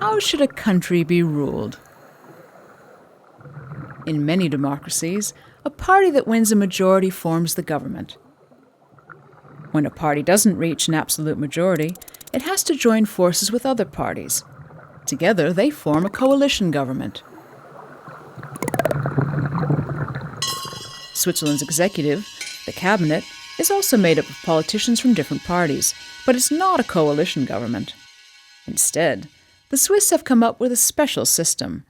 how should a country be ruled? In many democracies, a party that wins a majority forms the government. When a party doesn't reach an absolute majority, it has to join forces with other parties. Together, they form a coalition government. Switzerland's executive, the cabinet, is also made up of politicians from different parties, but it's not a coalition government. Instead, the Swiss have come up with a special system.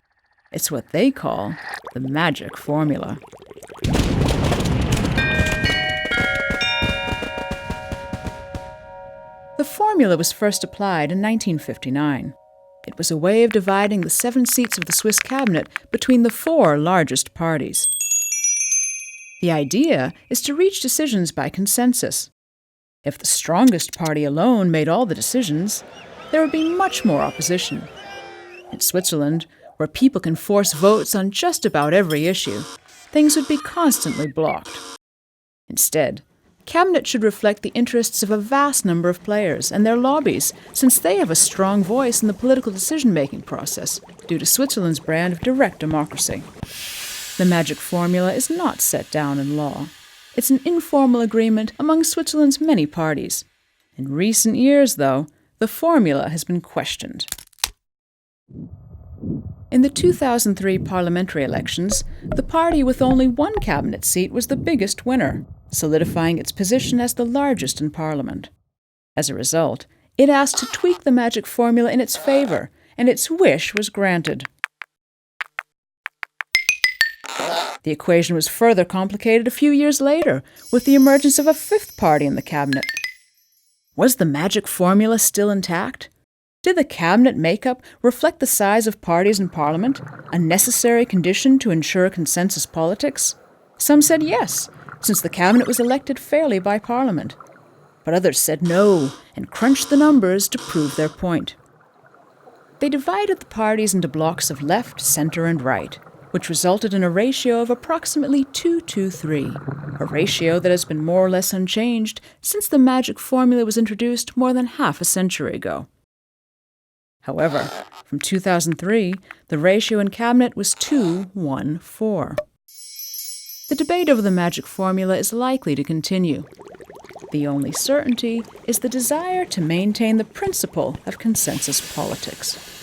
It's what they call the magic formula. The formula was first applied in 1959. It was a way of dividing the 7 seats of the Swiss cabinet between the 4 largest parties. The idea is to reach decisions by consensus. If the strongest party alone made all the decisions, there would be much more opposition. In Switzerland, where people can force votes on just about every issue, things would be constantly blocked. Instead, the cabinet should reflect the interests of a vast number of players and their lobbies, since they have a strong voice in the political decision-making process due to Switzerland's brand of direct democracy. The magic formula is not set down in law. It's an informal agreement among Switzerland's many parties. In recent years, though, the formula has been questioned. In the 2003 parliamentary elections, the party with only 1 cabinet seat was the biggest winner, solidifying its position as the largest in parliament. As a result, it asked to tweak the magic formula in its favor, and its wish was granted. The equation was further complicated a few years later, with the emergence of a 5th party in the cabinet. Was the magic formula still intact? Did the cabinet makeup reflect the size of parties in parliament, a necessary condition to ensure consensus politics? Some said yes, since the cabinet was elected fairly by parliament. But others said no, and crunched the numbers to prove their point. They divided the parties into blocks of left, center, and right, which resulted in a ratio of approximately 2-to-3, a ratio that has been more or less unchanged since the magic formula was introduced more than half a century ago. However, from 2003, the ratio in cabinet was 2-1-4. The debate over the magic formula is likely to continue. The only certainty is the desire to maintain the principle of consensus politics.